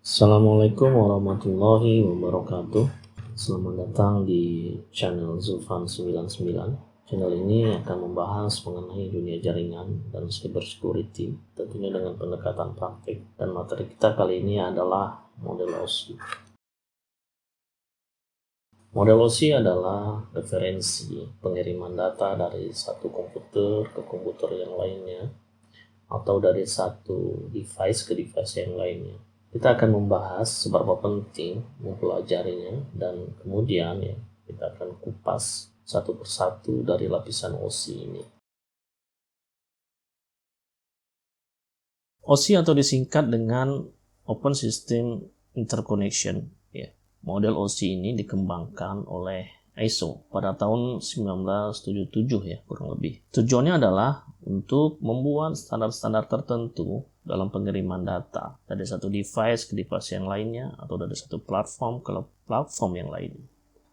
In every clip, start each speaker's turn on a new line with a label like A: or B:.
A: Assalamualaikum warahmatullahi wabarakatuh. Selamat datang di channel Zulfan 99. Channel ini akan membahas mengenai dunia jaringan dan cyber security, tentunya dengan pendekatan praktik. Dan materi kita kali ini adalah model OSI. Model OSI adalah referensi pengiriman data dari satu komputer ke komputer yang lainnya, atau dari satu device ke device yang lainnya. Kita akan membahas seberapa penting mempelajarinya, dan kemudian kita akan kupas satu persatu dari lapisan OSI ini. OSI atau disingkat dengan Open System Interconnection. Model OSI ini dikembangkan oleh ISO pada tahun 1977 kurang lebih. Tujuannya adalah untuk membuat standar-standar tertentu dalam pengiriman data dari satu device ke device yang lainnya, atau dari satu platform ke platform yang lainnya.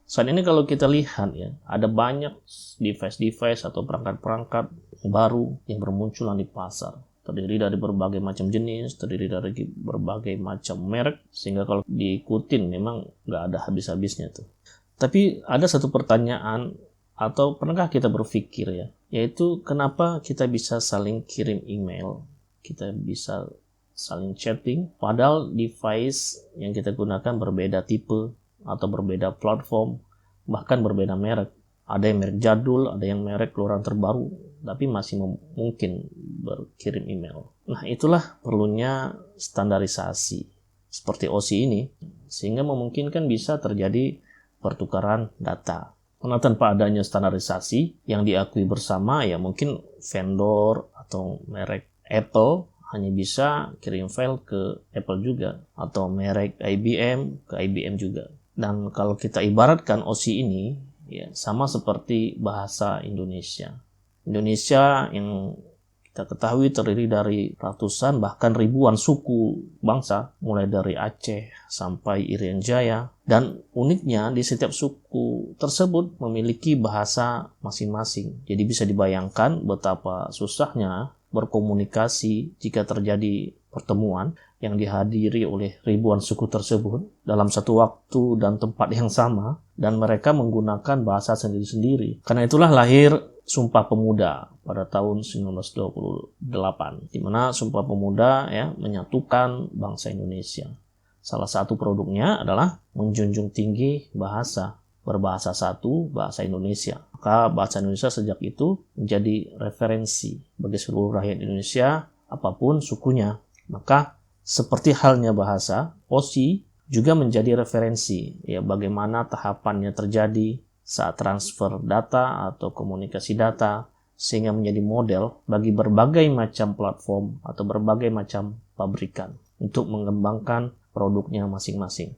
A: Saat ini kalau kita lihat ada banyak device-device atau perangkat-perangkat baru yang bermunculan di pasar. Terdiri dari berbagai macam jenis, terdiri dari berbagai macam merek, sehingga kalau diikutin memang nggak ada habis-habisnya tuh. Tapi ada satu pertanyaan, atau pernahkah kita berpikir yaitu kenapa kita bisa saling kirim email, kita bisa saling chatting, padahal device yang kita gunakan berbeda tipe, atau berbeda platform, bahkan berbeda merek. Ada yang merek jadul, ada yang merek keluaran terbaru, tapi masih mungkin berkirim email. Nah, itulah perlunya standarisasi seperti OSI ini, sehingga memungkinkan bisa terjadi pertukaran data. Karena tanpa adanya standarisasi yang diakui bersama, mungkin vendor atau merek Apple hanya bisa kirim file ke Apple juga, atau merek IBM ke IBM juga. Dan kalau kita ibaratkan OSI ini sama seperti bahasa Indonesia. Indonesia yang kita ketahui terdiri dari ratusan bahkan ribuan suku bangsa, mulai dari Aceh sampai Irian Jaya. Dan uniknya di setiap suku tersebut memiliki bahasa masing-masing. Jadi bisa dibayangkan betapa susahnya berkomunikasi jika terjadi pertemuan yang dihadiri oleh ribuan suku tersebut dalam satu waktu dan tempat yang sama, dan mereka menggunakan bahasa sendiri-sendiri. Karena itulah lahir Sumpah Pemuda pada tahun 1928, di mana Sumpah Pemuda menyatukan bangsa Indonesia. Salah satu produknya adalah menjunjung tinggi bahasa, berbahasa satu, bahasa Indonesia. Maka bahasa Indonesia sejak itu menjadi referensi bagi seluruh rakyat Indonesia, apapun sukunya. Maka seperti halnya bahasa, OSI juga menjadi referensi bagaimana tahapannya terjadi saat transfer data atau komunikasi data, sehingga menjadi model bagi berbagai macam platform atau berbagai macam pabrikan untuk mengembangkan produknya masing-masing.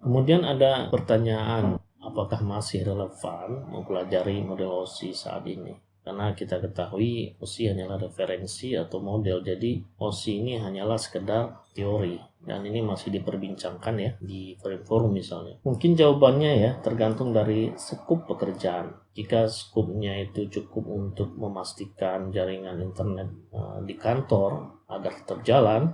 A: Kemudian ada pertanyaan, apakah masih relevan mempelajari model OSI saat ini? Karena kita ketahui OSI hanyalah referensi atau model, jadi OSI ini hanyalah sekedar teori, dan ini masih diperbincangkan di forum misalnya. Mungkin jawabannya tergantung dari skup pekerjaan. Jika skupnya itu cukup untuk memastikan jaringan internet di kantor agar terjalan,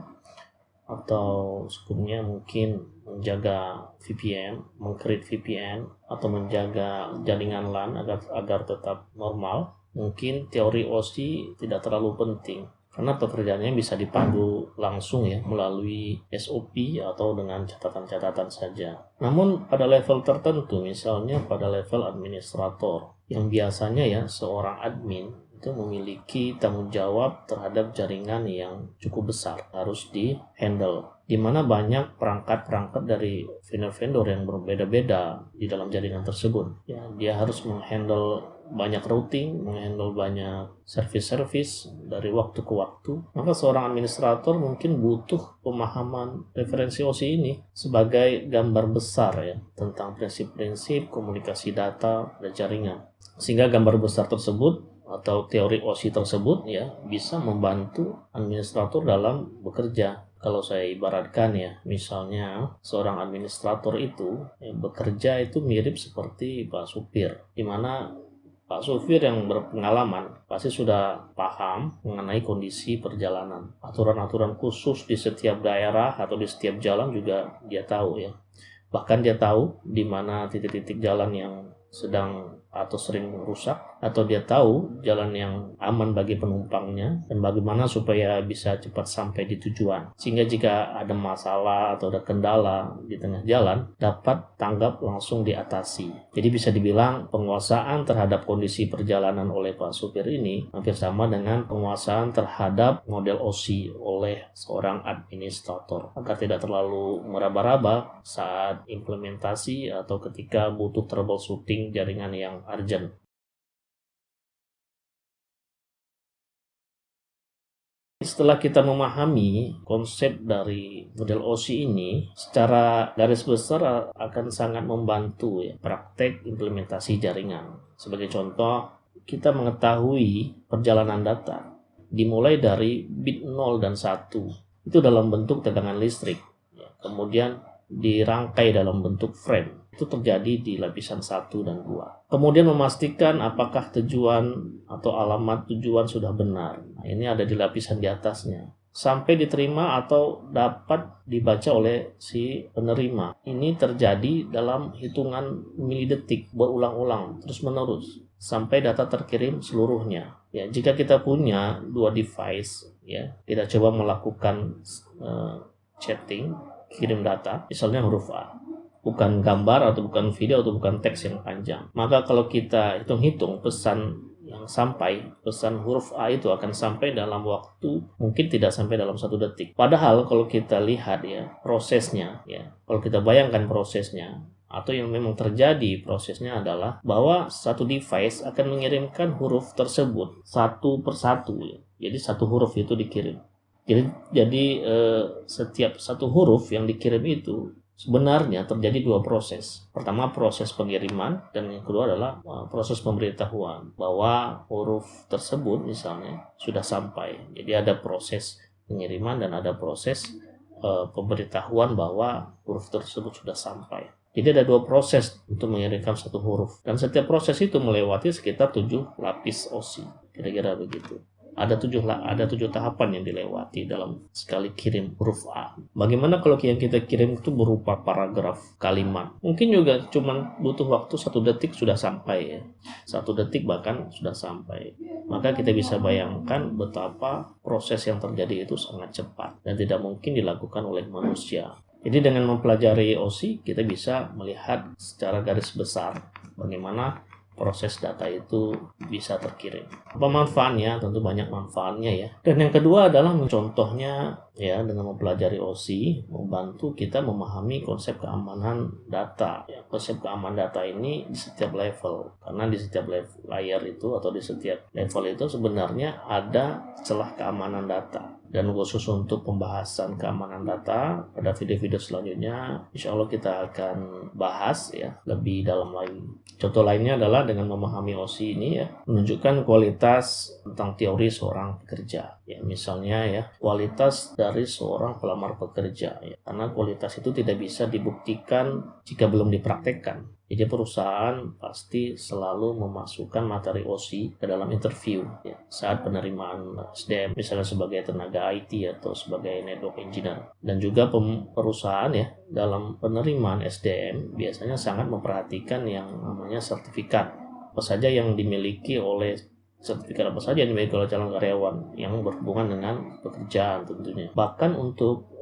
A: atau skupnya mungkin menjaga VPN, meng-create VPN, atau menjaga jaringan LAN agar tetap normal, mungkin teori OSI tidak terlalu penting, karena pekerjaannya bisa dipandu langsung melalui SOP atau dengan catatan-catatan saja. Namun pada level tertentu, misalnya pada level administrator, yang biasanya seorang admin itu memiliki tanggung jawab terhadap jaringan yang cukup besar, harus di-handle, di mana banyak perangkat-perangkat dari vendor-vendor yang berbeda-beda di dalam jaringan tersebut. Dia harus menghandle banyak routing, menghandle banyak service-service dari waktu ke waktu. Maka seorang administrator mungkin butuh pemahaman referensi OSI ini sebagai gambar besar tentang prinsip-prinsip komunikasi data dan jaringan. Sehingga gambar besar tersebut atau teori OSI tersebut bisa membantu administrator dalam bekerja. Kalau saya ibaratkan misalnya seorang administrator itu bekerja itu mirip seperti Pak supir, di mana Pak supir yang berpengalaman pasti sudah paham mengenai kondisi perjalanan. Aturan-aturan khusus di setiap daerah atau di setiap jalan juga dia tahu ya. Bahkan dia tahu di mana titik-titik jalan yang sedang atau sering rusak, atau dia tahu jalan yang aman bagi penumpangnya dan bagaimana supaya bisa cepat sampai di tujuan. Sehingga jika ada masalah atau ada kendala di tengah jalan, dapat tanggap langsung diatasi. Jadi bisa dibilang penguasaan terhadap kondisi perjalanan oleh Pak supir ini hampir sama dengan penguasaan terhadap model OSI oleh seorang administrator, agar tidak terlalu meraba-raba saat implementasi atau ketika butuh troubleshooting jaringan yang urgent. Setelah kita memahami konsep dari model OSI ini, secara garis besar akan sangat membantu ya praktek implementasi jaringan. Sebagai contoh, kita mengetahui perjalanan data dimulai dari bit 0 dan 1 itu dalam bentuk tegangan listrik, ya. Kemudian dirangkai dalam bentuk frame. Itu terjadi di lapisan 1 dan 2. Kemudian memastikan apakah tujuan atau alamat tujuan sudah benar. Nah, ini ada di lapisan di atasnya. Sampai diterima atau dapat dibaca oleh si penerima. Ini terjadi dalam hitungan milidetik, berulang-ulang, terus-menerus, sampai data terkirim seluruhnya. Ya, jika kita punya dua device, ya, kita coba melakukan chatting, kirim data, misalnya huruf A, bukan gambar atau bukan video atau bukan teks yang panjang. Maka kalau kita hitung-hitung pesan yang sampai, pesan huruf A itu akan sampai dalam waktu mungkin tidak sampai dalam 1 detik. Padahal kalau kita lihat ya prosesnya, ya kalau kita bayangkan prosesnya, atau yang memang terjadi prosesnya adalah bahwa satu device akan mengirimkan huruf tersebut satu persatu, ya. Jadi satu huruf itu dikirim. Jadi setiap satu huruf yang dikirim itu sebenarnya terjadi 2 proses. Pertama proses pengiriman, dan yang kedua adalah proses pemberitahuan bahwa huruf tersebut misalnya sudah sampai. Jadi ada proses pengiriman dan ada proses pemberitahuan bahwa huruf tersebut sudah sampai. Jadi ada 2 proses untuk mengirimkan satu huruf, dan setiap proses itu melewati sekitar 7 lapis OSI, kira-kira begitu. Ada 7 tahapan yang dilewati dalam sekali kirim huruf A. Bagaimana kalau yang kita kirim itu berupa paragraf kalimat? Mungkin juga cuma butuh waktu 1 detik sudah sampai ya. 1 detik bahkan sudah sampai. Maka kita bisa bayangkan betapa proses yang terjadi itu sangat cepat dan tidak mungkin dilakukan oleh manusia. Jadi dengan mempelajari OSI kita bisa melihat secara garis besar bagaimana proses data itu bisa terkirim. Apa manfaatnya? Tentu banyak manfaatnya ya. Dan yang kedua adalah mencontohnya ya, dengan mempelajari OSI membantu kita memahami konsep keamanan data. Ya, konsep keamanan data ini di setiap level, karena di setiap layer itu atau di setiap level itu sebenarnya ada celah keamanan data. Dan khusus untuk pembahasan keamanan data pada video-video selanjutnya, insya Allah kita akan bahas ya lebih dalam lagi. Contoh lainnya adalah dengan memahami OSI ini ya, menunjukkan kualitas tentang teori seorang pekerja. Ya, misalnya ya, kualitas dari seorang pelamar pekerja ya. Karena kualitas itu tidak bisa dibuktikan jika belum dipraktekkan. Jadi perusahaan pasti selalu memasukkan materi OSI ke dalam interview ya, saat penerimaan SDM, misalnya sebagai tenaga IT atau sebagai network engineer. Dan juga perusahaan ya dalam penerimaan SDM biasanya sangat memperhatikan yang namanya sertifikat. Apa saja yang dimiliki oleh sertifikat apa saja yang dimiliki oleh calon karyawan yang berhubungan dengan pekerjaan tentunya. Bahkan untuk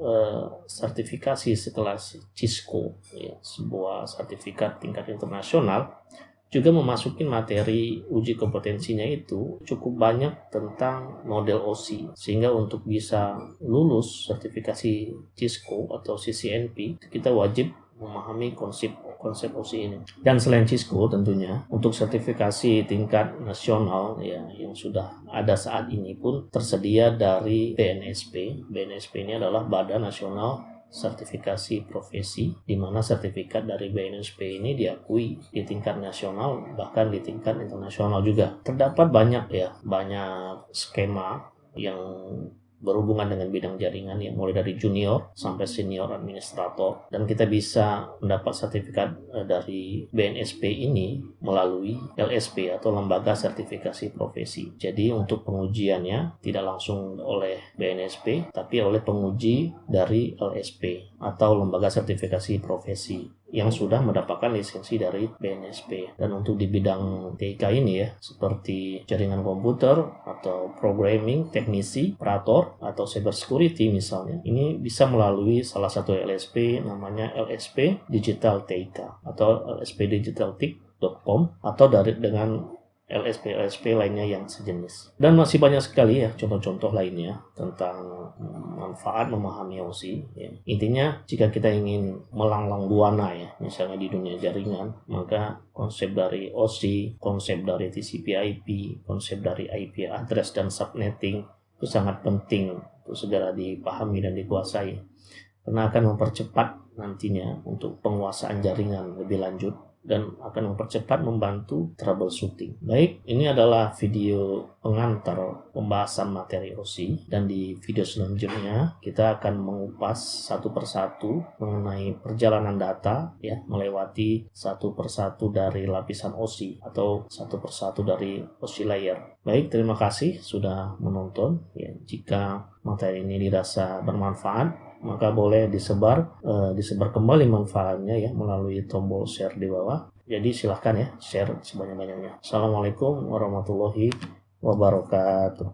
A: sertifikasi sekelas Cisco, ya, sebuah sertifikat tingkat internasional, juga memasuki materi uji kompetensinya itu cukup banyak tentang model OSI, sehingga untuk bisa lulus sertifikasi Cisco atau CCNP kita wajib memahami konsep OSI ini. Dan selain Cisco tentunya untuk sertifikasi tingkat nasional ya yang sudah ada saat ini pun tersedia dari BNSP. BNSP ini adalah Badan Nasional Sertifikasi Profesi, di mana sertifikat dari BNSP ini diakui di tingkat nasional bahkan di tingkat internasional juga. Terdapat banyak skema yang berhubungan dengan bidang jaringan ya, mulai dari junior sampai senior administrator, dan kita bisa mendapat sertifikat dari BNSP ini melalui LSP atau Lembaga Sertifikasi Profesi. Jadi untuk pengujiannya tidak langsung oleh BNSP tapi oleh penguji dari LSP atau Lembaga Sertifikasi Profesi yang sudah mendapatkan lisensi dari BNSP. Dan untuk di bidang TIK ini ya, seperti jaringan komputer atau programming, teknisi, operator, atau cyber security misalnya, ini bisa melalui salah satu LSP namanya LSP Digital TIK atau lspdigitaltik.com atau dengan LSP lainnya yang sejenis. Dan masih banyak sekali ya contoh-contoh lainnya tentang manfaat memahami OSI ya. Intinya jika kita ingin melanglang buana ya, misalnya di dunia jaringan, maka konsep dari OSI, konsep dari TCP/IP, konsep dari IP address dan subnetting itu sangat penting untuk segera dipahami dan dikuasai, karena akan mempercepat nantinya untuk penguasaan jaringan lebih lanjut dan akan mempercepat membantu troubleshooting. Baik, ini adalah video pengantar pembahasan materi OSI, dan di video selanjutnya kita akan mengupas satu persatu mengenai perjalanan data ya, melewati satu persatu dari lapisan OSI atau satu persatu dari OSI layer. Baik, terima kasih sudah menonton ya. Jika materi ini dirasa bermanfaat, maka boleh disebar kembali manfaatnya ya melalui tombol share di bawah. Jadi silahkan ya share sebanyak-banyaknya. Assalamualaikum warahmatullahi wabarakatuh.